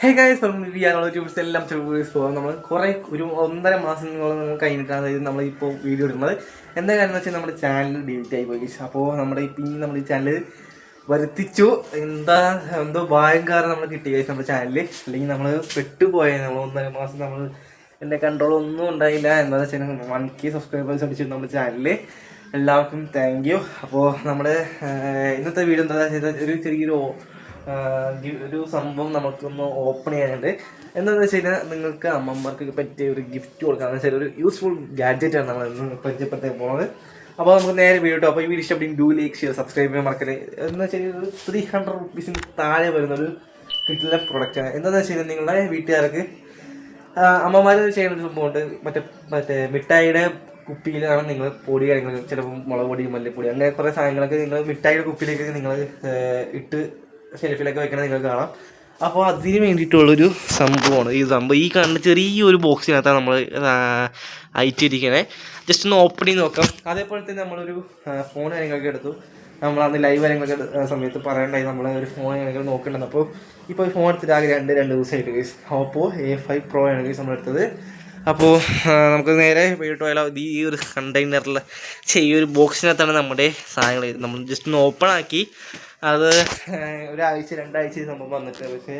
Hey guys YouTubes എല്ലാം പോകാം. നമ്മൾ കുറേ ഒരു 1.5 മാസങ്ങളോളം കഴിഞ്ഞിട്ടാണ് നമ്മളിപ്പോൾ വീഡിയോ ഇടുന്നത്. എന്താ കാര്യം എന്ന് വെച്ചാൽ നമ്മുടെ ചാനൽ ഡിലീറ്റ് ആയി പോയി. അപ്പോൾ നമ്മുടെ ഈ ചാനൽ വരുത്തിച്ചു. എന്തോ ഭയങ്കരം നമ്മൾ കിട്ടി ഗൈസ് നമ്മുടെ ചാനലിൽ. അല്ലെങ്കിൽ നമ്മൾ പെട്ടുപോയ നമ്മൾ 1.5 മാസം നമ്മൾ എൻ്റെ കൺട്രോൾ ഒന്നും ഉണ്ടായില്ല. എന്താണെന്ന് വെച്ചാൽ 1K സബ്സ്ക്രൈബേഴ്സ് അടിച്ചു നമ്മുടെ ചാനലിൽ. എല്ലാവർക്കും താങ്ക് യു. അപ്പോൾ നമ്മുടെ ഇന്നത്തെ വീഡിയോ എന്താണെന്ന് വെച്ചാൽ ഒരു ചെറിയൊരു സംഭവം നമുക്കൊന്ന് ഓപ്പൺ ചെയ്യാനുണ്ട്. എന്താണെന്ന് വെച്ച് കഴിഞ്ഞാൽ നിങ്ങൾക്ക് അമ്മമാർക്ക് പറ്റിയ ഒരു ഗിഫ്റ്റ് കൊടുക്കാമെന്ന് വെച്ചാൽ ഒരു യൂസ്ഫുൾ ഗാഡ്ജറ്റാണ് നമ്മൾ ഇന്ന് പരിചയപ്പെടുത്താൻ പോകുന്നത്. അപ്പോൾ നമുക്ക് നേരെ വീഡിയോ. അപ്പോൾ ഈ വീഡിയോ ഇഷ്ടപ്പെടും ഡു ലൈക്ക് ഷെയർ സബ്സ്ക്രൈബ് ചെയ്യാൻ മറക്കരുത്. എന്ന് വെച്ചാൽ ഒരു 300 റുപ്പീസിന് താഴെ വരുന്നൊരു കിട്ടുന്ന പ്രൊഡക്റ്റാണ്. എന്താണെന്ന് വെച്ച് കഴിഞ്ഞാൽ നിങ്ങളുടെ വീട്ടുകാർക്ക് അമ്മമാർ ചെയ്യുന്ന ഒരു സംഭവമുണ്ട്. മറ്റേ മിഠായിയുടെ കുപ്പിയിലാണ് നിങ്ങൾ പൊടി കാര്യങ്ങൾ, ചിലപ്പോൾ മുളക് പൊടി, മല്ലിപ്പൊടി, അങ്ങനെ കുറേ സാധനങ്ങളൊക്കെ നിങ്ങൾ മിഠായിയുടെ കുപ്പിയിലേക്ക് നിങ്ങൾ ഇട്ട് ഷെൽഫിലൊക്കെ വെക്കണത് നിങ്ങൾക്ക് കാണാം. അപ്പോൾ അതിന് വേണ്ടിയിട്ടുള്ളൊരു സംഭവമാണ് ഈ സംഭവം. ഈ കാണുന്ന ചെറിയൊരു ബോക്സിനകത്താണ് നമ്മൾ അയച്ചിരിക്കണേ. ജസ്റ്റ് ഒന്ന് ഓപ്പൺ ചെയ്ത് നോക്കാം. അതേപോലെ തന്നെ നമ്മളൊരു ഫോൺ കാര്യങ്ങളൊക്കെ എടുത്തു. നമ്മൾ അന്ന് ലൈവ് കാര്യങ്ങളൊക്കെ സമയത്ത് പറയണ്ടായി നമ്മൾ ഒരു ഫോൺ കാര്യങ്ങൾ നോക്കേണ്ടത്. അപ്പോൾ ഇപ്പോൾ ഫോൺ എടുത്തിട്ട് ആകെ രണ്ട് ദിവസമായിട്ട് ഗൈസ് ഓപ്പോ A5 Pro ആണ് ഗൈസ് നമ്മളെടുത്തത്. അപ്പോൾ നമുക്ക് നേരെ വീട്ടിൽ പോയാലോ. ഈ ഒരു കണ്ടെയ്നറിൽ ഈ ഒരു ബോക്സിനകത്താണ് നമ്മുടെ സാധനങ്ങൾ. നമ്മൾ ജസ്റ്റ് ഒന്ന് ഓപ്പൺ ആക്കി. അത് ഒരാഴ്ച 2 ആഴ്ച സംഭവം വന്നിട്ട്, പക്ഷേ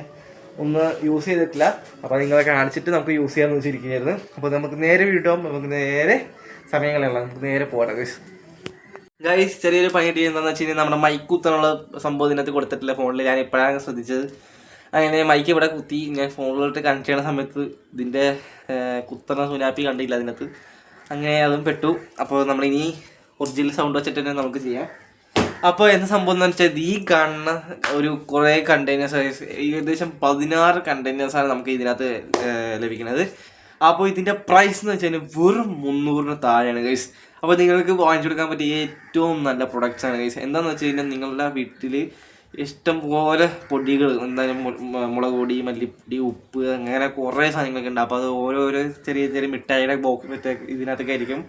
ഒന്ന് യൂസ് ചെയ്തിട്ടില്ല. അപ്പോൾ നിങ്ങളെ കാണിച്ചിട്ട് നമുക്ക് യൂസ് ചെയ്യാമെന്ന് വെച്ചിരിക്കുകയായിരുന്നു. അപ്പോൾ നമുക്ക് നേരെ വീട്ടും, നമുക്ക് നേരെ സമയങ്ങളുള്ള നമുക്ക് നേരെ പോരാം ഗൈസ്. ചെറിയൊരു പണിയിട്ട് എന്താണെന്ന് വെച്ച് കഴിഞ്ഞാൽ നമ്മുടെ മൈക്ക് കുത്താനുള്ള സംഭവം ഇതിനകത്ത് കൊടുത്തിട്ടില്ല ഫോണിൽ. ഞാൻ ഇപ്പോഴാണ് ശ്രദ്ധിച്ചത്. അങ്ങനെ മൈക്ക് ഇവിടെ കുത്തി ഞാൻ ഫോണിലോട്ട് കണക്ട് ചെയ്യുന്ന സമയത്ത് ഇതിൻ്റെ കുത്തണ സുനാപ്പി കണ്ടില്ല അതിനകത്ത്. അങ്ങനെ അതും പെട്ടു. അപ്പോൾ നമ്മളിനി ഒറിജിനൽ സൗണ്ട് വെച്ചിട്ട് തന്നെ നമുക്ക് ചെയ്യാം. അപ്പോൾ എന്താ സംഭവം എന്ന് വെച്ചാൽ ഈ കാണുന്ന ഒരു കുറേ കണ്ടെയ്നേഴ്സ്, ഏകദേശം 16 കണ്ടെയ്നേഴ്സാണ് നമുക്ക് ഇതിനകത്ത് ലഭിക്കുന്നത്. അപ്പോൾ ഇതിൻ്റെ പ്രൈസ് എന്ന് വെച്ചാൽ വെറും 300-ന് താഴെയാണ് ഗൈസ്. അപ്പോൾ നിങ്ങൾക്ക് വാങ്ങിച്ചെടുക്കാൻ പറ്റിയ ഏറ്റവും നല്ല പ്രൊഡക്റ്റ്സാണ് ഗൈസ്. എന്താണെന്ന് വെച്ച് കഴിഞ്ഞാൽ നിങ്ങളുടെ വീട്ടിൽ ഇഷ്ടം പോലെ പൊടികൾ, എന്തായാലും മുളക് പൊടി, മല്ലിപ്പൊടി, ഉപ്പ്, അങ്ങനെ കുറേ സാധനങ്ങളൊക്കെ ഉണ്ട്. അപ്പോൾ അത് ഓരോരോ ചെറിയ മിഠായിയുടെ ബോക്സ് ഇതിനകത്തൊക്കെ ആയിരിക്കും.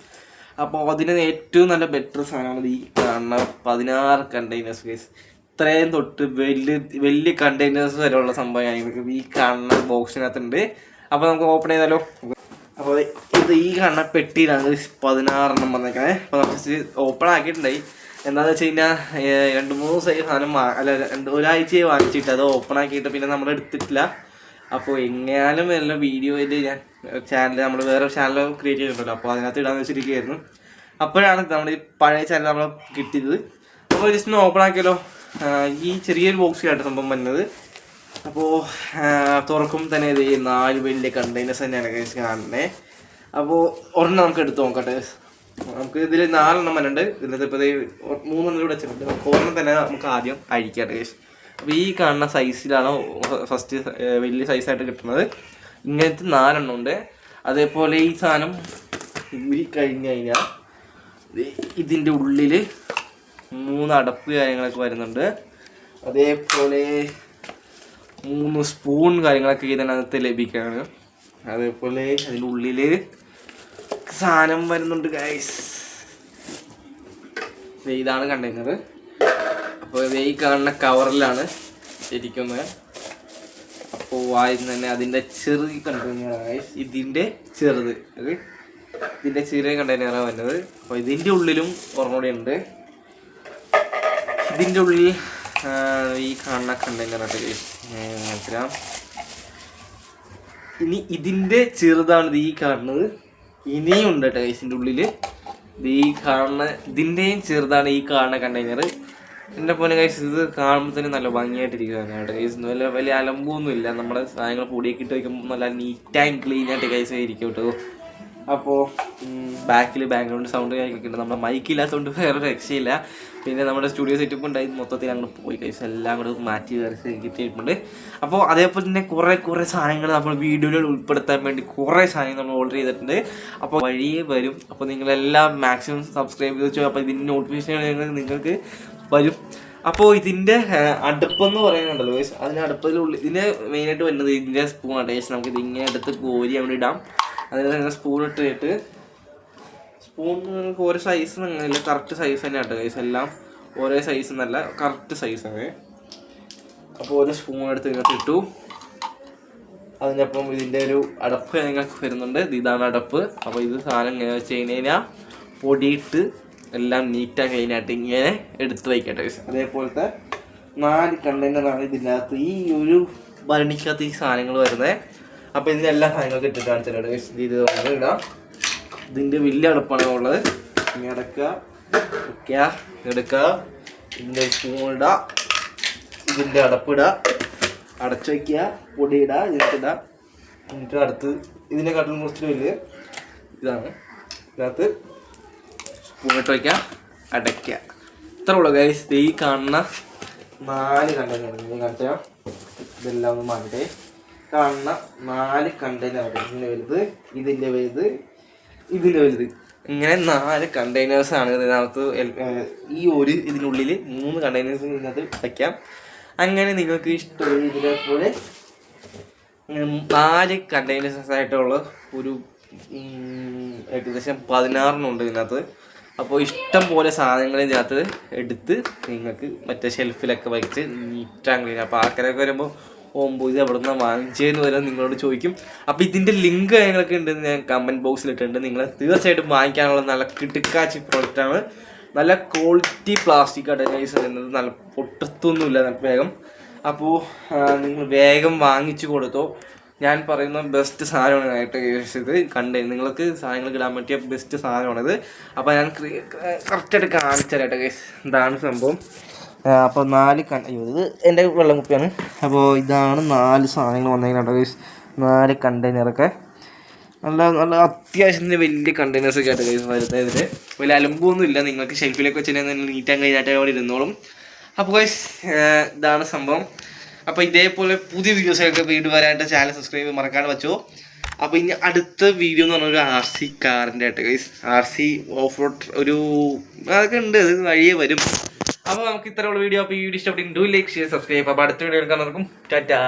അപ്പോൾ അതിന് ഏറ്റവും നല്ല ബെറ്റർ സാധനമാണ് ഈ കാണുന്ന 16 കണ്ടെയ്നേഴ്സ് ഗൈസ്. ഇത്രയും തൊട്ട് വലിയ കണ്ടെയ്നേഴ്സ് വരെയുള്ള സംഭവം ഈ കാണുന്ന ബോക്സിനകത്തുണ്ട്. അപ്പോൾ നമുക്ക് ഓപ്പൺ ചെയ്താലോ. അപ്പോൾ ഇത് ഈ കാണുന്ന പെട്ടിയിലാണ് 16 വന്നേക്കണേ. അപ്പോൾ നമുക്ക് ഓപ്പൺ ആക്കിയിട്ടുണ്ടായി. എന്താണെന്ന് വെച്ച് കഴിഞ്ഞാൽ 2-3 ദിവസമായി സാധനം ഒരാഴ്ചയെ വാങ്ങിച്ചിട്ട് അത് ഓപ്പൺ ആക്കിയിട്ട് പിന്നെ നമ്മൾ എടുത്തിട്ടില്ല. അപ്പോൾ എങ്ങനെയാലും വല്ല വീഡിയോയിൽ ഞാൻ നമ്മൾ വേറെ ചാനൽ ക്രിയേറ്റ് ചെയ്തിട്ടുണ്ടല്ലോ, അപ്പോൾ അതിനകത്ത് ഇടാന്ന് വെച്ചിരിക്കുകയായിരുന്നു. അപ്പോഴാണ് നമ്മുടെ ഈ പഴയ ചാനൽ നമ്മൾ കിട്ടിയത്. അപ്പോൾ ജസ്റ്റ് ഒന്ന് ഓപ്പൺ ആക്കിയാലോ. ഈ ചെറിയൊരു ബോക്സിലായിട്ട് സംഭവം വരുന്നത്. അപ്പോൾ തുറക്കും തന്നെ ഇത് 4 വലിയ കണ്ടെയ്നേഴ്സ് തന്നെയാണ് കാണുന്നത്. അപ്പോൾ ഒരെണ്ണം നമുക്ക് എടുത്ത് നോക്കട്ടെ. നമുക്ക് ഇതിൽ 4 വരുന്നുണ്ട്. ഇതിനകത്ത് ഇപ്പോൾ 3 ഇവിടെ വെച്ചിട്ടുണ്ട്. ഒരെണ്ണം തന്നെ നമുക്ക് ആദ്യം അഴിക്കട്ടെ. അപ്പോൾ ഈ കാണുന്ന സൈസിലാണ് ഫസ്റ്റ് വലിയ സൈസായിട്ട് കിട്ടുന്നത്. ഇങ്ങനത്തെ 4 ഉണ്ട്. അതേപോലെ ഈ സാധനം കഴിഞ്ഞ് കഴിഞ്ഞാൽ ഇതിൻ്റെ ഉള്ളിൽ 3 അടപ്പ് കാര്യങ്ങളൊക്കെ വരുന്നുണ്ട്. അതേപോലെ 3 സ്പൂൺ കാര്യങ്ങളൊക്കെ ഇതിനകത്ത് ലഭിക്കുകയാണ്. അതേപോലെ അതിൻ്റെ ഉള്ളിൽ സാധനം വരുന്നുണ്ട് ഗൈസ്. ഇതാണ് കണ്ടെയ്നർ. അപ്പോൾ ഈ കാണുന്ന കവറിലാണ് ഇരിക്കുന്നത്. അപ്പോൾ ആദ്യം തന്നെ അതിൻ്റെ ചെറിയ കണ്ടെയ്നറാണ് ഗൈസ്. ഇതിൻ്റെ ചെറിയ കണ്ടെയ്നറാണ് വരുന്നത്. അപ്പോൾ ഇതിൻ്റെ ഉള്ളിലും ഒരെണ്ണൂടെ ഉണ്ട്. ഇതിൻ്റെ ഉള്ളിൽ ഈ കാണുന്ന കണ്ടെയ്നറായിട്ട് ഗൈസ് മനസ്സിലാം. ഇനി ഇതിൻ്റെ ചെറുതാണ് ഈ കാണുന്നത്. ഇനിയും ഉണ്ട് കേട്ടോ ഗൈസിൻ്റെ ഉള്ളിൽ. ഇതിൻ്റെയും ചെറുതാണ് ഈ കാണുന്ന കണ്ടെയ്നർ. എൻ്റെ പോലെ ഗൈസ് ഇത് കാണുമ്പോൾ തന്നെ നല്ല ഭംഗിയായിട്ടിരിക്കുകയാണ് കേട്ടോ ഗൈസ്. വലിയ അലമ്പൊന്നും ഇല്ല. നമ്മുടെ സാധനങ്ങൾ പൊടിയൊക്കെ ഇട്ട് വയ്ക്കുമ്പോൾ നല്ല നീറ്റ് ആൻഡ് ക്ലീൻ ആയിട്ട് ഗൈസ് ഇരിക്കും കേട്ടോ. അപ്പോൾ ബാക്കിൽ ബാക്ക്ഗ്രൗണ്ട് സൗണ്ട് കേൾക്കുന്നുണ്ട്. നമ്മുടെ മൈക്കില്ലാത്തതുകൊണ്ട് വേറെ രക്ഷയില്ല. പിന്നെ നമ്മുടെ സ്റ്റുഡിയോ സെറ്റപ്പ് ഉണ്ടായി മൊത്തത്തിൽ അങ്ങോട്ട് പോയി കഴിച്ച് എല്ലാം കൂടെ മാറ്റി കിട്ടിയിട്ടുണ്ട്. അപ്പോൾ അതേപോലെ തന്നെ കുറേ സാധനങ്ങൾ നമ്മൾ വീഡിയോയിൽ ഉൾപ്പെടുത്താൻ വേണ്ടി കുറേ സാധനങ്ങൾ നമ്മൾ ഓർഡർ ചെയ്തിട്ടുണ്ട്. അപ്പോൾ വഴിയേ വരും. അപ്പോൾ നിങ്ങളെല്ലാം മാക്സിമം സബ്സ്ക്രൈബ് ചെയ്ത് വെച്ചോ. അപ്പോൾ ഇതിൻ്റെ നോട്ടിഫിക്കേഷൻ നിങ്ങൾക്ക് വരും. അപ്പോൾ ഇതിൻ്റെ അടുപ്പെന്ന് പറയുന്നുണ്ടല്ലോ ഗൈസ്, അതിൻ്റെ അടുപ്പത്തിലുള്ളിൽ ഇതിൻ്റെ മെയിനായിട്ട് വരുന്നത് ഇതിൻ്റെ സ്പൂണാണ് ഗൈസ്. നമുക്ക് ഇതിങ്ങനെ എടുത്ത് കോരി അവിടെ ഇടാം. അതിന് തന്നെ സ്പൂൺ ഇട്ടിട്ട് സ്പൂൺ നിങ്ങൾക്ക് ഓരോ സൈസ് അങ്ങനെയല്ല, കറക്റ്റ് സൈസ് തന്നെയാണ് കേട്ടോ ഗൈസ്. എല്ലാം ഒരേ സൈസ് എന്നല്ല, കറക്റ്റ് സൈസാണ്. അപ്പോൾ ഒരു സ്പൂൺ എടുത്ത് ഇതിനകത്ത് ഇട്ടു. അതിനൊപ്പം ഇതിൻ്റെ ഒരു അടപ്പ് നിങ്ങൾക്ക് വരുന്നുണ്ട്. ഇതാണ് അടപ്പ്. അപ്പോൾ ഇത് സാധനം ഇങ്ങനെ വെച്ച് കഴിഞ്ഞാൽ പൊടിയിട്ട് എല്ലാം നീറ്റായി കഴിഞ്ഞായിട്ട് ഇങ്ങനെ എടുത്ത് വയ്ക്കട്ടെ. അതേപോലത്തെ 4 കണ്ടെയ്നറാണ് ഇതിനകത്ത് ഈ ഒരു ഭരണിക്കകത്ത് ഈ സാധനങ്ങൾ വരുന്നത്. അപ്പോൾ ഇതിനെല്ലാ സാധനങ്ങളൊക്കെ ഇട്ടിട്ട് കാണിച്ചിട്ടുണ്ട്. ഇത് ഇടാം. ഇതിൻ്റെ വലിയ അടുപ്പാണ് ഉള്ളത്. ഇങ്ങനെ അടക്കുക, വയ്ക്കുക, എടുക്കുക, ഇതിൻ്റെ സ്പൂൺ ഇടുക, ഇതിൻ്റെ അടപ്പിടുക, അടച്ചു വയ്ക്കുക, പൊടി ഇടുക, ഇതിട്ടിടുക. എന്നിട്ട് അടുത്ത് ഇതിനെക്കാട്ടിലും കുറച്ച് വലിയ ഇതാണ്. ഇതിനകത്ത് സ്പൂണിട്ട് വയ്ക്കുക, അടയ്ക്കുക. ഇത്ര ഉള്ളൂ ഗൈസ്. ഈ കാണുന്ന 4 കണ്ടെയ്നർ കാണിച്ചാൽ ഇതെല്ലാം ഒന്ന് മാറ്റേ. കാണുന്ന 4 കണ്ടെയ്നർ, ഇതിൻ്റെ വലുത്, ഇതിൻ്റെ വലുത്, ഇതിൻ്റെ വലുത്, ഇങ്ങനെ 4 കണ്ടെയ്നേഴ്സാണ് ഇതിനകത്ത്. ഇതിനുള്ളിൽ 3 കണ്ടെയ്നേഴ്സ് ഇതിനകത്ത് വയ്ക്കാം. അങ്ങനെ നിങ്ങൾക്ക് ഇഷ്ടമുള്ള ഇതിനെപ്പോലെ 4 കണ്ടെയ്നേഴ്സ് ആയിട്ടുള്ള ഒരു ഏകദേശം 16 ഉണ്ട് ഇതിനകത്ത്. അപ്പോൾ ഇഷ്ടം പോലെ സാധനങ്ങൾ ഇതിനകത്ത് എടുത്ത് നിങ്ങൾക്ക് മറ്റേ ഷെൽഫിലൊക്കെ വയ്ച്ച് നീറ്റാൻ കഴിയും. അപ്പോൾ ആൾക്കാരൊക്കെ വരുമ്പോൾ ഇത് എവിടെ നിന്നാണ് വാങ്ങിച്ചതെന്ന് വരെ നിങ്ങളോട് ചോദിക്കും. അപ്പോൾ ഇതിൻ്റെ ലിങ്ക് കാര്യങ്ങളൊക്കെ ഉണ്ടെന്ന് ഞാൻ കമൻറ്റ് ബോക്സിൽ ഇട്ടിട്ടുണ്ട്. നിങ്ങൾ തീർച്ചയായിട്ടും വാങ്ങിക്കാനുള്ള നല്ല കിടുക്കാച്ചി പ്രോഡക്റ്റാണ്. നല്ല ക്വാളിറ്റി പ്ലാസ്റ്റിക് കണ്ടെയ്നേഴ്സ് വരുന്നത്, നല്ല പൊട്ടത്തൊന്നുമില്ല വേഗം. അപ്പോൾ നിങ്ങൾ വേഗം വാങ്ങിച്ചു കൊടുത്തോ. ഞാൻ പറയുന്ന ബെസ്റ്റ് സാധനമായിട്ട് ഇത് നിങ്ങൾക്ക് സാധനങ്ങൾക്ക് ഇടാൻ പറ്റിയ ബെസ്റ്റ് സാധനമാണിത്. അപ്പോൾ ഞാൻ കറക്റ്റായിട്ട് കാണിച്ചു തരാട്ടെ ഗൈസ്. ഇതാണ് സംഭവം. അപ്പോൾ 4 ഇത് എൻ്റെ വെള്ളം കുപ്പിയാണ്. അപ്പോൾ ഇതാണ് 4 സാധനങ്ങൾ വന്നേക്കുന്നുണ്ട് ഗൈസ്. 4 കണ്ടെയ്നറൊക്കെ നല്ല അത്യാവശ്യത്തിന് വലിയ കണ്ടെയ്നേഴ്സൊക്കെ ആയിട്ട് ഗൈസ് വരുന്നത്. ഇതിൽ വലിയ അലമ്പൊന്നും ഇല്ല. നിങ്ങൾക്ക് ഷെൽഫിലൊക്കെ വെച്ചിട്ടുണ്ടെങ്കിൽ നീറ്റാൻ കഴിഞ്ഞായിട്ട് അവിടെ ഇരുന്നോളും. അപ്പോൾ ഗൈസ് ഇതാണ് സംഭവം. അപ്പോൾ ഇതേപോലെ പുതിയ വീഡിയോസൊക്കെ വീണ്ടും വരാനായിട്ട് ചാനൽ സബ്സ്ക്രൈബ് മറക്കാണ്ട് വെച്ചോ. അപ്പോൾ ഇനി അടുത്ത വീഡിയോ എന്ന് പറഞ്ഞാൽ ഒരു RC കാറിൻ്റെ ആയിട്ട് ഗൈസ്. RC ഓഫ് റോഡ് ഒരു അതൊക്കെ ഉണ്ട്, അത് വഴിയേ വരും. അപ്പോൾ നമുക്ക് ഇത്രയുള്ള വീഡിയോ. അപ്പോൾ ഈ വീഡിയോ ഇഷ്ടപ്പെട്ടെങ്കിൽ ലൈക്ക് ഷെയർ സബ്സ്ക്രൈബ്. അപ്പോൾ അടുത്ത വീഡിയോ എടുക്കാൻ നടക്കും. ടാറ്റാ.